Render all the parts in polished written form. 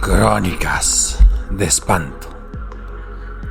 Crónicas de espanto.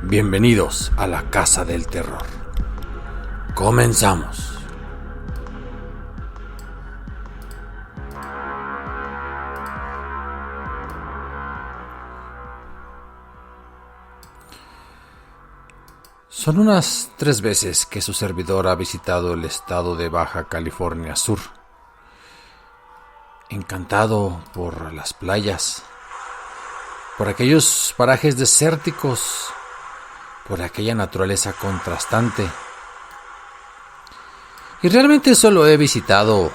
Bienvenidos a la Casa del Terror. Comenzamos. Son unas 3 veces que su servidor ha visitado el estado de Baja California Sur. Encantado por las playas, por aquellos parajes desérticos, por aquella naturaleza contrastante. Y realmente solo he visitado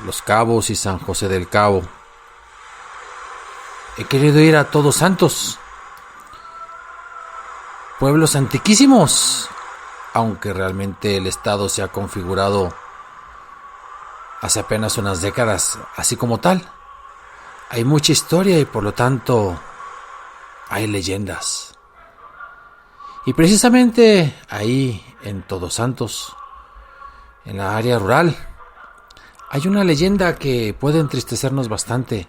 Los Cabos y San José del Cabo. He querido ir a Todos Santos, pueblos antiquísimos, aunque realmente el estado se ha configurado hace apenas unas décadas así como tal. Hay mucha historia y por lo tanto hay leyendas. Y precisamente ahí en Todos Santos, en la área rural, hay una leyenda que puede entristecernos bastante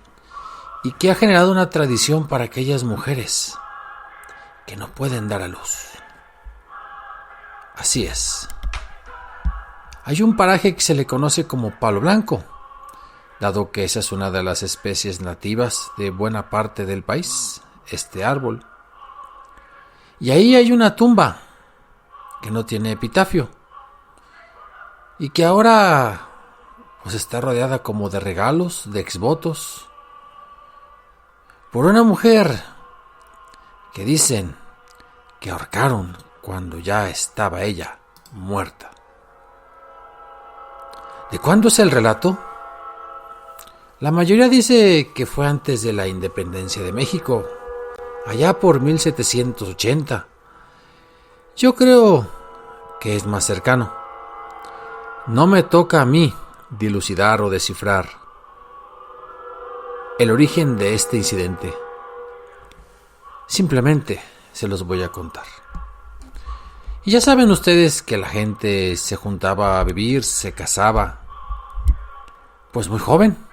y que ha generado una tradición para aquellas mujeres que no pueden dar a luz. Así es. Hay un paraje que se le conoce como Palo Blanco, dado que esa es una de las especies nativas de buena parte del país, este árbol. Y ahí hay una tumba que no tiene epitafio y que ahora pues está rodeada como de regalos, de exvotos, por una mujer que dicen que ahorcaron cuando ya estaba ella muerta. ¿De cuándo es el relato? La mayoría dice que fue antes de la independencia de México, allá por 1780. Yo creo que es más cercano. No me toca a mí dilucidar o descifrar el origen de este incidente. Simplemente se los voy a contar. Y ya saben ustedes que la gente se juntaba a vivir, se casaba, pues muy joven.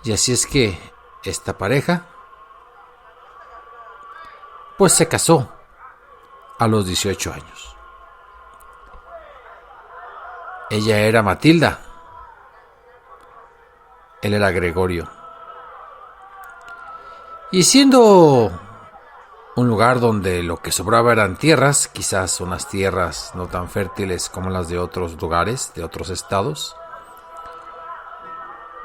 Y así es que esta pareja pues se casó a los 18 años. Ella era Matilda, él era Gregorio. Y siendo un lugar donde lo que sobraba eran tierras, quizás unas tierras no tan fértiles como las de otros lugares, de otros estados,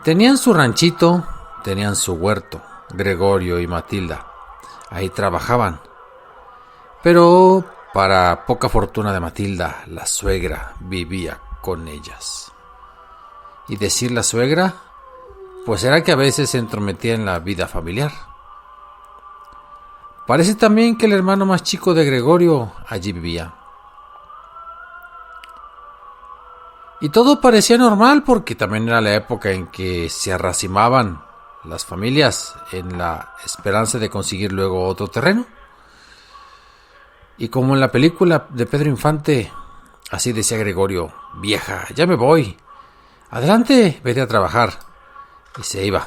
tenían su ranchito, tenían su huerto, Gregorio y Matilda. Ahí trabajaban. Pero para poca fortuna de Matilda, la suegra vivía con ellas. Y decir la suegra, pues era que a veces se entrometía en la vida familiar. Parece también que el hermano más chico de Gregorio allí vivía. Y todo parecía normal porque también era la época en que se arracimaban las familias en la esperanza de conseguir luego otro terreno. Y como en la película de Pedro Infante, así decía Gregorio: vieja, ya me voy. Adelante, vete a trabajar. Y se iba.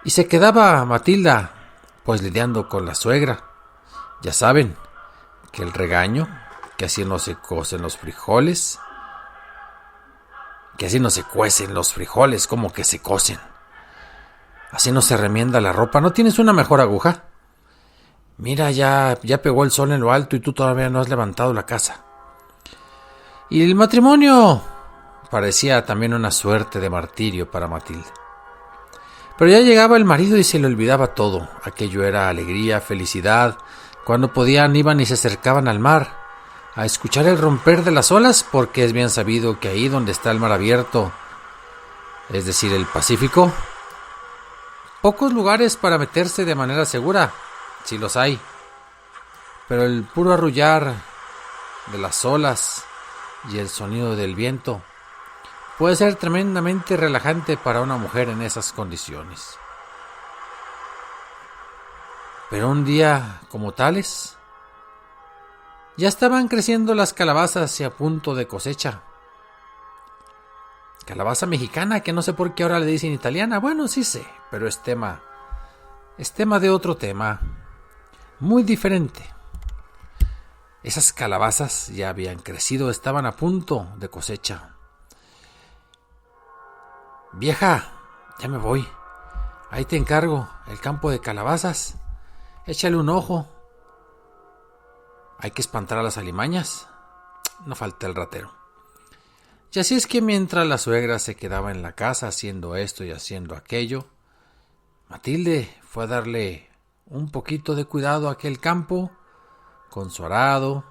Y se quedaba Matilda, pues lidiando con la suegra. Ya saben, que el regaño, que así no se cocen los frijoles, que así no se cuecen los frijoles, como que se cocen. Así no se remienda la ropa. ¿No tienes una mejor aguja? Mira, ya pegó el sol en lo alto y tú todavía no has levantado la casa. Y el matrimonio parecía también una suerte de martirio para Matilda. Pero ya llegaba el marido y se le olvidaba todo. Aquello era alegría, felicidad. Cuando podían iban y se acercaban al mar a escuchar el romper de las olas, porque es bien sabido que ahí donde está el mar abierto, es decir, el Pacífico, pocos lugares para meterse de manera segura, sí los hay, pero el puro arrullar de las olas y el sonido del viento puede ser tremendamente relajante para una mujer en esas condiciones. Pero un día como tales, ya estaban creciendo las calabazas y a punto de cosecha. Calabaza mexicana, que no sé por qué ahora le dicen italiana. Bueno, sí sé, pero es tema de otro tema, muy diferente. Esas calabazas ya habían crecido, estaban a punto de cosecha. Vieja, ya me voy. Ahí te encargo el campo de calabazas. Échale un ojo. Hay que espantar a las alimañas. No falta el ratero. Y así es que mientras la suegra se quedaba en la casa haciendo esto y haciendo aquello, Matilde fue a darle un poquito de cuidado a aquel campo, con su arado,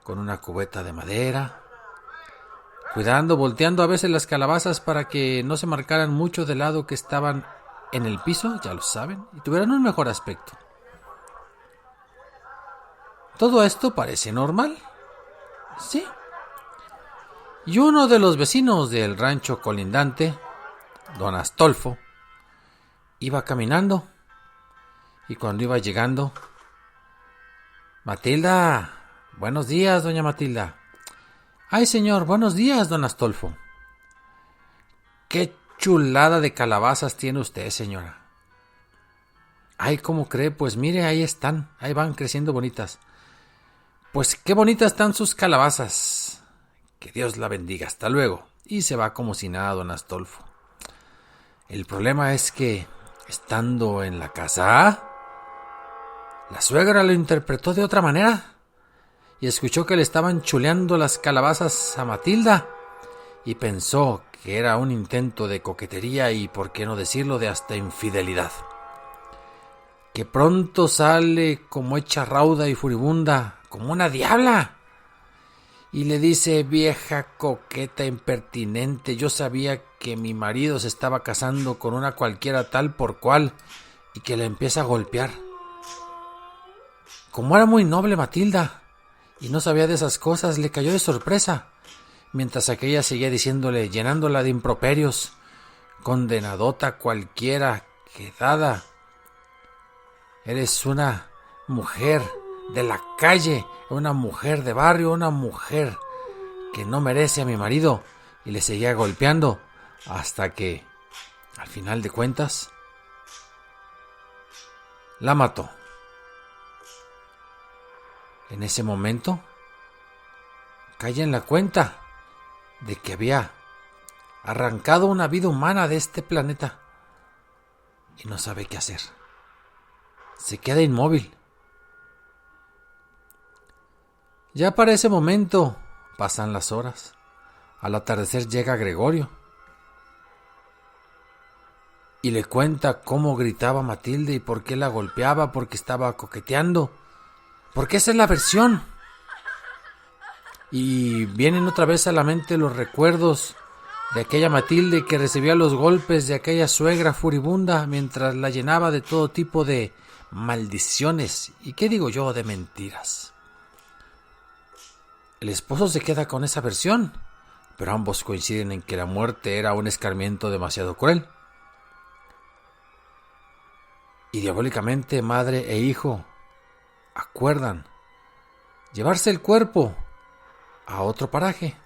con una cubeta de madera, cuidando, volteando a veces las calabazas para que no se marcaran mucho del lado que estaban en el piso, ya lo saben, y tuvieran un mejor aspecto. ¿Todo esto parece normal? Sí. Y uno de los vecinos del rancho colindante, don Astolfo, iba caminando, y cuando iba llegando: Matilda, buenos días, doña Matilda. Ay, señor, buenos días, don Astolfo. Qué chulada de calabazas tiene usted, señora. Ay, ¿cómo cree? Pues mire, ahí están, ahí van creciendo bonitas. Pues qué bonitas están sus calabazas. Que Dios la bendiga, hasta luego. Y se va como si nada, don Astolfo. El problema es que, estando en la casa, la suegra lo interpretó de otra manera y escuchó que le estaban chuleando las calabazas a Matilda y pensó que era un intento de coquetería y, por qué no decirlo, de hasta infidelidad. Que pronto sale como hecha rauda y furibunda, como una diabla, y le dice: vieja coqueta impertinente, yo sabía que mi marido se estaba casando con una cualquiera tal por cual, y que la empieza a golpear. Como era muy noble Matilda y no sabía de esas cosas, le cayó de sorpresa, mientras aquella seguía diciéndole, llenándola de improperios: condenadota cualquiera, quedada, eres una mujer de la calle, una mujer de barrio, una mujer que no merece a mi marido. Y le seguía golpeando hasta que, al final de cuentas, la mató. En ese momento, cae en la cuenta de que había arrancado una vida humana de este planeta y no sabe qué hacer. Se queda inmóvil. Ya para ese momento pasan las horas. Al atardecer llega Gregorio y le cuenta cómo gritaba Matilde y por qué la golpeaba, porque estaba coqueteando, porque esa es la versión. Y vienen otra vez a la mente los recuerdos de aquella Matilde que recibía los golpes de aquella suegra furibunda mientras la llenaba de todo tipo de maldiciones y, ¿qué digo yo?, de mentiras. El esposo se queda con esa versión, pero ambos coinciden en que la muerte era un escarmiento demasiado cruel. Y diabólicamente madre e hijo acuerdan llevarse el cuerpo a otro paraje,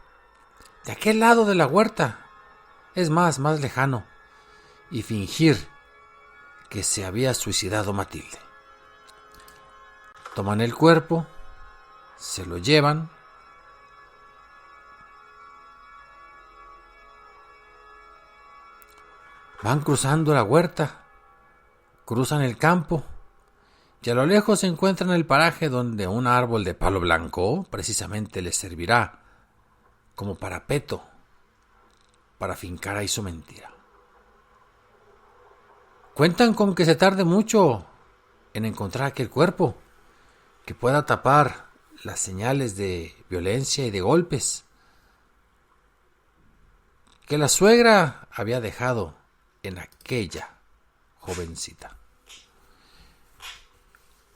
de aquel lado de la huerta, es más lejano, y fingir que se había suicidado Matilde. Toman el cuerpo, se lo llevan, van cruzando la huerta, cruzan el campo, y a lo lejos se encuentran el paraje donde un árbol de palo blanco precisamente les servirá como parapeto para fincar ahí su mentira. Cuentan con que se tarde mucho en encontrar aquel cuerpo que pueda tapar las señales de violencia y de golpes que la suegra había dejado en aquella jovencita.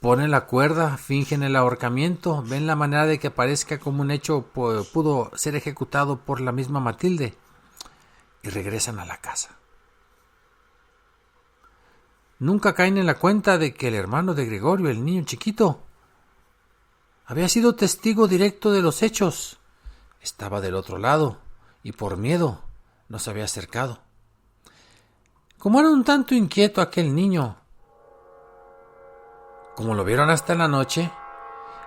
Ponen la cuerda, fingen el ahorcamiento, ven la manera de que parezca como un hecho pudo ser ejecutado por la misma Matilde y regresan a la casa. Nunca caen en la cuenta de que el hermano de Gregorio, el niño chiquito, había sido testigo directo de los hechos. Estaba del otro lado y por miedo no se había acercado. Como era un tanto inquieto aquel niño, como lo vieron hasta en la noche,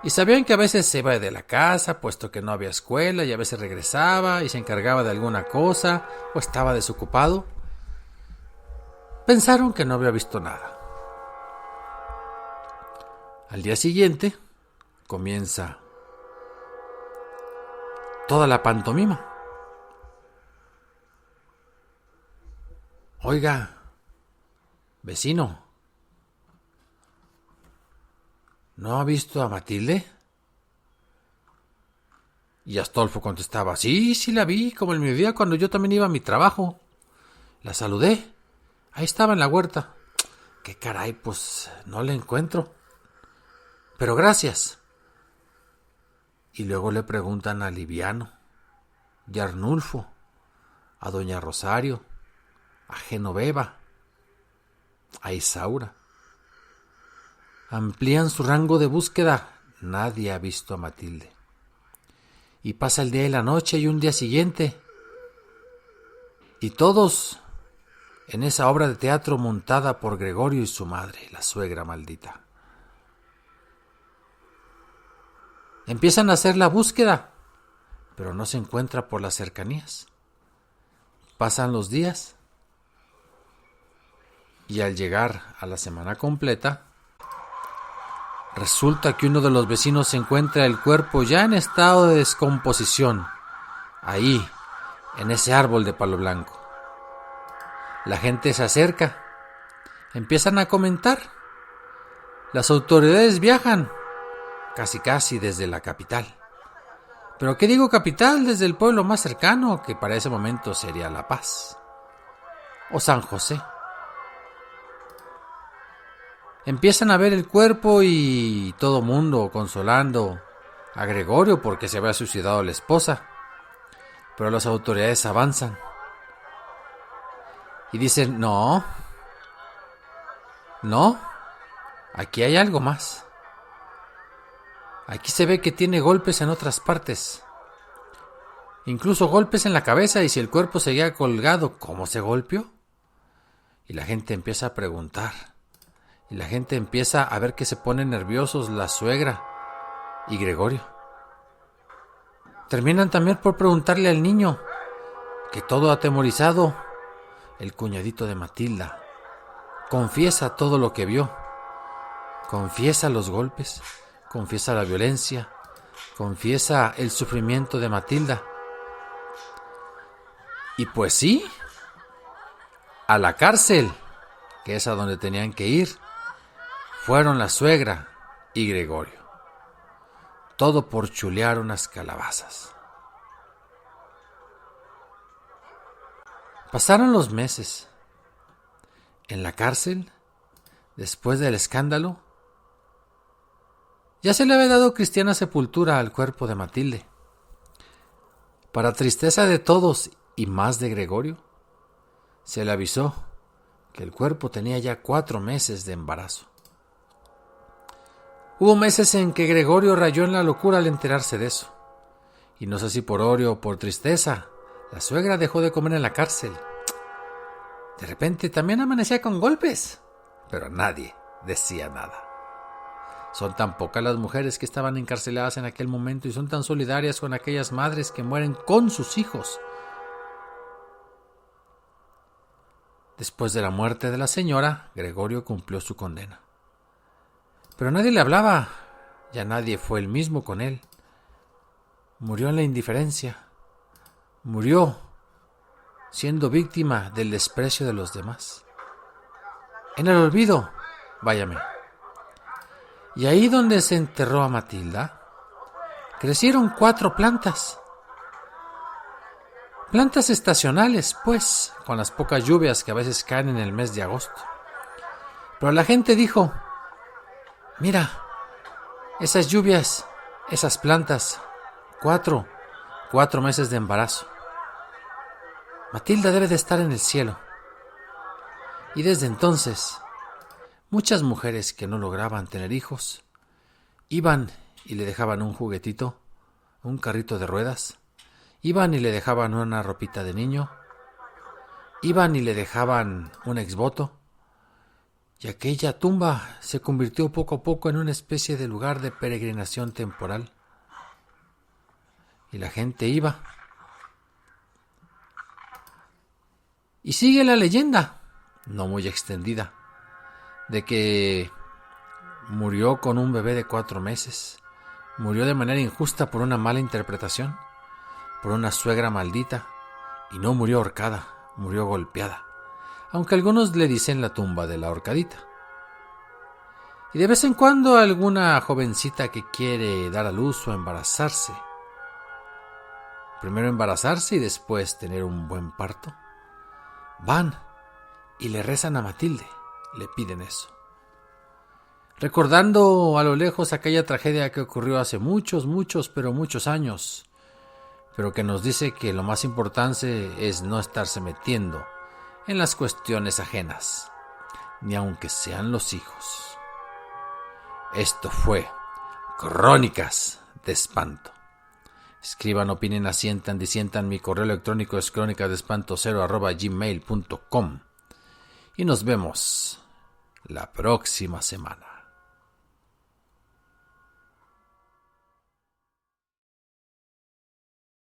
y sabían que a veces se iba de la casa, puesto que no había escuela, y a veces regresaba y se encargaba de alguna cosa, o estaba desocupado, pensaron que no había visto nada. Al día siguiente comienza toda la pantomima. Oiga, vecino, ¿no ha visto a Matilde? Y Astolfo contestaba, sí, la vi, como el mediodía cuando yo también iba a mi trabajo. La saludé, ahí estaba en la huerta. Qué caray, pues no la encuentro. Pero gracias. Y luego le preguntan a Liviano, y a Arnulfo, a doña Rosario, a Genoveva, a Isaura. Amplían su rango de búsqueda. Nadie ha visto a Matilde. Y pasa el día y la noche y un día siguiente. Y todos en esa obra de teatro montada por Gregorio y su madre, la suegra maldita. Empiezan a hacer la búsqueda, pero no se encuentra por las cercanías. Pasan los días. Y al llegar a la semana completa, resulta que uno de los vecinos encuentra el cuerpo ya en estado de descomposición, ahí, en ese árbol de palo blanco. La gente se acerca, empiezan a comentar. Las autoridades viajan, casi desde la capital. Pero ¿qué digo capital? Desde el pueblo más cercano, que para ese momento sería La Paz o San José. Empiezan a ver el cuerpo y todo mundo consolando a Gregorio porque se había suicidado la esposa. Pero las autoridades avanzan y dicen, no, aquí hay algo más. Aquí se ve que tiene golpes en otras partes, incluso golpes en la cabeza, y si el cuerpo seguía colgado, ¿cómo se golpeó? Y la gente empieza a preguntar. Y la gente empieza a ver que se ponen nerviosos la suegra y Gregorio. Terminan también por preguntarle al niño, que todo atemorizado, el cuñadito de Matilda, confiesa todo lo que vio. Confiesa los golpes, confiesa la violencia, confiesa el sufrimiento de Matilda. Y pues sí, a la cárcel, que es a donde tenían que ir, fueron la suegra y Gregorio. Todo por chulear unas calabazas. Pasaron los meses. En la cárcel, después del escándalo, ya se le había dado cristiana sepultura al cuerpo de Matilde. Para tristeza de todos y más de Gregorio, se le avisó que el cuerpo tenía ya 4 meses de embarazo. Hubo meses en que Gregorio rayó en la locura al enterarse de eso. Y no sé si por odio o por tristeza, la suegra dejó de comer en la cárcel. De repente también amanecía con golpes, pero nadie decía nada. Son tan pocas las mujeres que estaban encarceladas en aquel momento y son tan solidarias con aquellas madres que mueren con sus hijos. Después de la muerte de la señora, Gregorio cumplió su condena. Pero nadie le hablaba, ya nadie fue el mismo con él. Murió en la indiferencia, murió siendo víctima del desprecio de los demás. En el olvido, váyame. Y ahí donde se enterró a Matilda, crecieron 4 plantas. Plantas estacionales, pues, con las pocas lluvias que a veces caen en el mes de agosto. Pero la gente dijo, mira, esas lluvias, esas plantas, 4 meses de embarazo. Matilda debe de estar en el cielo. Y desde entonces, muchas mujeres que no lograban tener hijos, iban y le dejaban un juguetito, un carrito de ruedas, iban y le dejaban una ropita de niño, Iban y le dejaban un exvoto, y aquella tumba se convirtió poco a poco en una especie de lugar de peregrinación temporal. Y la gente iba. Y sigue la leyenda, no muy extendida, de que murió con un bebé de 4 meses. Murió de manera injusta por una mala interpretación, por una suegra maldita, y no murió ahorcada, murió golpeada, aunque algunos le dicen la tumba de la ahorcadita. Y de vez en cuando alguna jovencita que quiere dar a luz o embarazarse, primero embarazarse y después tener un buen parto, van y le rezan a Matilde, le piden eso. Recordando a lo lejos aquella tragedia que ocurrió hace muchos años, pero que nos dice que lo más importante es no estarse metiendo en las cuestiones ajenas, ni aunque sean los hijos. Esto fue Crónicas de Espanto. Escriban, opinen, asientan, disientan. Mi correo electrónico es crónicasdeespanto0@gmail.com. Y nos vemos la próxima semana.